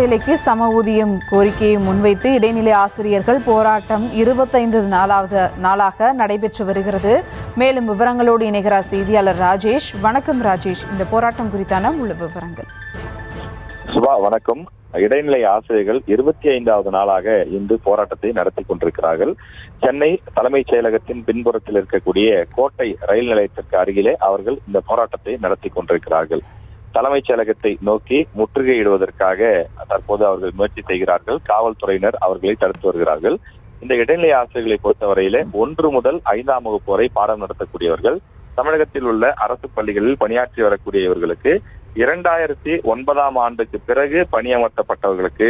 வேலைக்கு சம ஊதியம் கோரிக்கையை முன்வைத்து இடைநிலை ஆசிரியர்கள் போராட்டம் 25 நாளாக நடைபெற்று வருகிறது. மேலும் விவரங்களோடு இணைகிறார் செய்தியாளர் ராஜேஷ். வணக்கம் ராஜேஷ், இந்த போராட்டம் குறித்தான முழு விவரங்கள். சுபா வணக்கம். இடைநிலை ஆசிரியர்கள் 25வது நாளாக இன்று போராட்டத்தை நடத்தி கொண்டிருக்கிறார்கள். சென்னை தலைமைச் செயலகத்தின் பின்புறத்தில் இருக்கக்கூடிய கோட்டை ரயில் நிலையத்திற்கு அருகிலே அவர்கள் இந்த போராட்டத்தை நடத்தி கொண்டிருக்கிறார்கள். தலைமைச் செயலகத்தை நோக்கி முற்றுகையிடுவதற்காக தற்போது அவர்கள் முயற்சி செய்கிறார்கள். காவல்துறையினர் அவர்களை தடுத்து வருகிறார்கள். இந்த இடைநிலை ஆசிரியர்களை பொறுத்தவரையிலே 1 முதல் 5ஆம் வகுப்பு வரை பாடம் நடத்தக்கூடியவர்கள், தமிழகத்தில் உள்ள அரசு பள்ளிகளில் பணியாற்றி வரக்கூடிய இவர்களுக்கு 2009ஆம் ஆண்டுக்கு பிறகு பணியமர்த்தப்பட்டவர்களுக்கு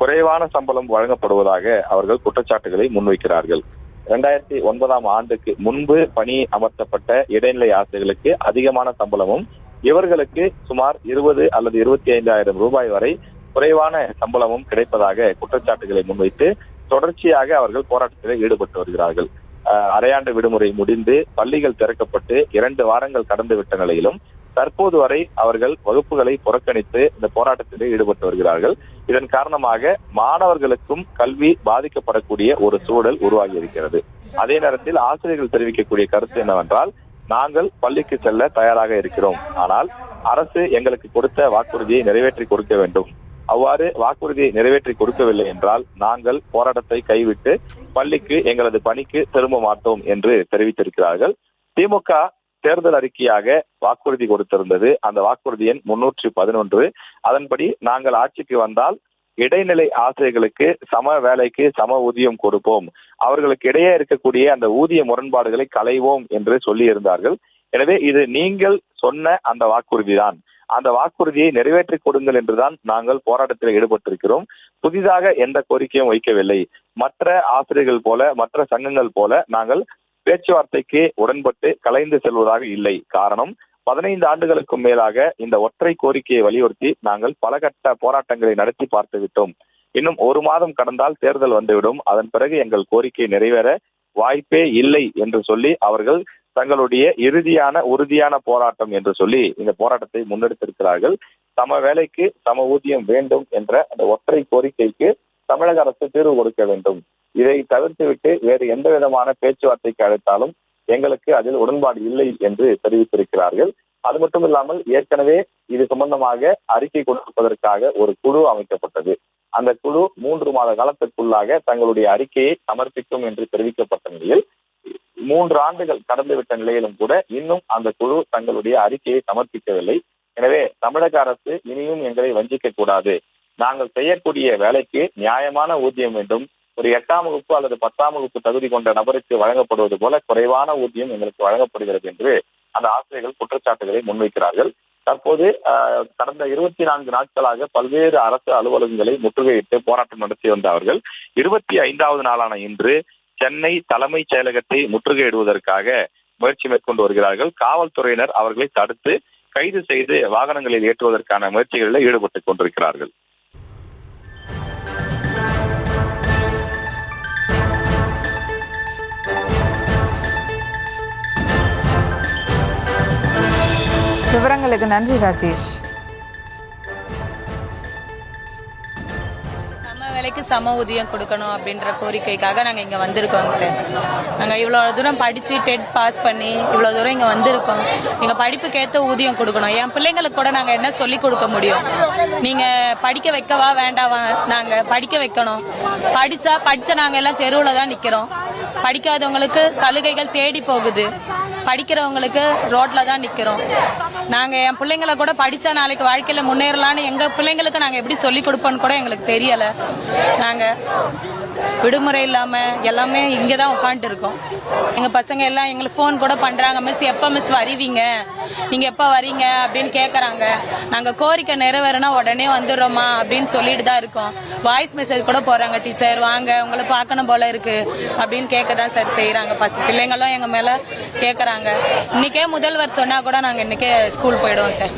குறைவான சம்பளம் வழங்கப்படுவதாக அவர்கள் குற்றச்சாட்டுகளை முன்வைக்கிறார்கள். 2009ஆம் ஆண்டுக்கு முன்பு பணி அமர்த்தப்பட்ட இடைநிலை ஆசிரியர்களுக்கு அதிகமான சம்பளமும், இவர்களுக்கு சுமார் 20 அல்லது 25,000 ரூபாய் வரை குறைவான சம்பளமும் கிடைப்பதாக குற்றச்சாட்டுகளை முன்வைத்து தொடர்ச்சியாக அவர்கள் போராட்டத்தில் ஈடுபட்டு வருகிறார்கள். அரையாண்டு விடுமுறை முடிந்து பள்ளிகள் திறக்கப்பட்டு 2 வாரங்கள் கடந்து விட்ட நிலையிலும் தற்போது வரை அவர்கள் வகுப்புகளை புறக்கணித்து இந்த போராட்டத்தில் ஈடுபட்டு வருகிறார்கள். இதன் காரணமாக மாணவர்களுக்கும் கல்வி பாதிக்கப்படக்கூடிய ஒரு சூழல் உருவாகி இருக்கிறது. அதே நேரத்தில் ஆசிரியர்கள் தெரிவிக்கக்கூடிய கருத்து என்னவென்றால், நாங்கள் பள்ளிக்கு செல்ல தயாராக இருக்கிறோம், ஆனால் அரசு எங்களுக்கு கொடுத்த வாக்குறுதியை நிறைவேற்றி கொடுக்க வேண்டும். அவ்வாறு வாக்குறுதியை நிறைவேற்றி கொடுக்கவில்லை என்றால் நாங்கள் போராட்டத்தை கைவிட்டு பள்ளிக்கு எங்களது பணிக்கு திரும்ப மாட்டோம் என்று தெரிவித்திருக்கிறார்கள். திமுக தேர்தல் அறிக்கையாக வாக்குறுதி கொடுத்திருந்தது. அந்த வாக்குறுதி எண் 311. அதன்படி நாங்கள் ஆட்சிக்கு வந்தால் இடைநிலை ஆசிரியர்களுக்கு சம வேலைக்கு சம ஊதியம் கொடுப்போம், அவர்களுக்கு இடையே இருக்கக்கூடிய அந்த ஊதிய முரண்பாடுகளை களைவோம் என்று சொல்லி இருந்தார்கள். எனவே இது நீங்கள் சொன்ன அந்த வாக்குறுதி தான். அந்த வாக்குறுதியை நிறைவேற்றி கொடுங்கள் என்றுதான் நாங்கள் போராட்டத்தில் ஈடுபட்டிருக்கிறோம். புதிதாக எந்த கோரிக்கையும் வைக்கவில்லை. மற்ற ஆசிரியர்கள் போல, மற்ற சங்கங்கள் போல நாங்கள் பேச்சுவார்த்தைக்கு உடன்பட்டு கலைந்து செல்வதாக இல்லை. காரணம், 15 ஆண்டுகளுக்கும் மேலாக இந்த ஒற்றை கோரிக்கையை வலியுறுத்தி நாங்கள் பல கட்ட போராட்டங்களை நடத்தி பார்த்து விட்டோம். இன்னும் 1 மாதம் கடந்தால் தேர்தல் வந்துவிடும். அதன் பிறகு எங்கள் கோரிக்கை நிறைவேற வாய்ப்பே இல்லை என்று சொல்லி அவர்கள் தங்களுடைய உறுதியான போராட்டம் என்று சொல்லி இந்த போராட்டத்தை முன்னெடுத்திருக்கிறார்கள். சம வேலைக்கு சம ஊதியம் வேண்டும் என்ற அந்த ஒற்றை கோரிக்கைக்கு தமிழக அரசு தீர்வு கொடுக்க வேண்டும். இதை தவிர்த்துவிட்டு வேறு எந்த விதமான பேச்சுவார்த்தைக்கு அழைத்தாலும் எங்களுக்கு அதில் உடன்பாடு இல்லை என்று தெரிவித்திருக்கிறார்கள். அது மட்டும் இல்லாமல் ஏற்கனவே இது சம்பந்தமாக அறிக்கை கொடுப்பதற்காக ஒரு குழு அமைக்கப்பட்டது. அந்த குழு 3 மாத காலத்திற்குள்ளாக தங்களுடைய அறிக்கையை சமர்ப்பிக்கும் என்று தெரிவிக்கப்பட்ட நிலையில் 3 ஆண்டுகள் கடந்துவிட்ட நிலையிலும் கூட இன்னும் அந்த குழு தங்களுடைய அறிக்கையை சமர்ப்பிக்கவில்லை. எனவே தமிழக அரசு இனியும் எங்களை வஞ்சிக்க கூடாது, நாங்கள் செய்யக்கூடிய வேலைக்கு நியாயமான ஊதியம் வேண்டும், ஒரு 8ஆம் வகுப்பு அல்லது 10ஆம் வகுப்பு தகுதி கொண்ட நபருக்கு வழங்கப்படுவது போல குறைவான ஊதியம் எங்களுக்கு வழங்கப்படுகிறது என்று அந்த ஆசிரியர்கள் குற்றச்சாட்டுகளை முன்வைக்கிறார்கள். தற்போது கடந்த 24 நாட்களாக பல்வேறு அரசு அலுவலகங்களை முற்றுகையிட்டு போராட்டம் நடத்தி வந்த அவர்கள் 25வது நாளான இன்று சென்னை தலைமைச் செயலகத்தை முற்றுகையிடுவதற்காக முயற்சி மேற்கொண்டு வருகிறார்கள். காவல்துறையினர் அவர்களை தடுத்து கைது செய்து வாகனங்களில் ஏற்றுவதற்கான முயற்சிகளில் ஈடுபட்டுக் கொண்டிருக்கிறார்கள். விவரங்களுக்கு நன்றி ராஜேஷ். சம வேலைக்கு சம ஊதியம் கொடுக்கணும் அப்படின்ற கோரிக்கைக்காக நாங்கள் இங்கே வந்திருக்கோங்க சார். நாங்கள் இவ்வளோ தூரம் படித்து டெட் பாஸ் பண்ணி இவ்வளோ தூரம் இங்கே வந்திருக்கோம். எங்கள் படிப்புக்கு ஏற்ற ஊதியம் கொடுக்கணும். என் பிள்ளைங்களுக்கு கூட நாங்கள் என்ன சொல்லிக் கொடுக்க முடியும்? நீங்கள் படிக்க வைக்கவா வேண்டாவா? நாங்கள் படிக்க வைக்கணும். படித்த நாங்கள் எல்லாம் தெருவில் தான் நிற்கிறோம். படிக்காதவங்களுக்கு சலுகைகள் தேடி போகுது, படிக்கிறவங்களுக்கு ரோட்ல தான் நிக்கிறோம். நாங்க என் பிள்ளைங்களை கூட படிச்சா நாளைக்கு வாழ்க்கையில முன்னேறலான்னு எங்க பிள்ளைங்களுக்கு நாங்க எப்படி சொல்லி கொடுப்போம்னு கூட எங்களுக்கு தெரியல. நாங்க விடுமுறை இல்லாம எல்லாமே இங்கதான் உட்காந்துட்டு இருக்கோம். எங்க பசங்க எல்லாம் எங்களுக்கு போன் கூட பண்றாங்க, மிஸ் எப்ப மிஸ் வருவீங்க, நீங்க எப்ப வரீங்க அப்படின்னு கேக்குறாங்க. நாங்க கோரிக்கை நிறைவேறினா உடனே வந்துடுறோமா அப்படின்னு சொல்லிட்டு தான் இருக்கோம். வாய்ஸ் மெசேஜ் கூட போறாங்க, டீச்சர் வாங்க உங்களை பார்க்கணும் போல இருக்கு அப்படின்னு கேட்கதான் சார் செய்யறாங்க. பிள்ளைங்களும் எங்க மேல கேக்குறாங்க. இன்னைக்கே முதல்வர் சொன்னா கூட நாங்க இன்னைக்கே ஸ்கூல் போயிடுவோம் சார்.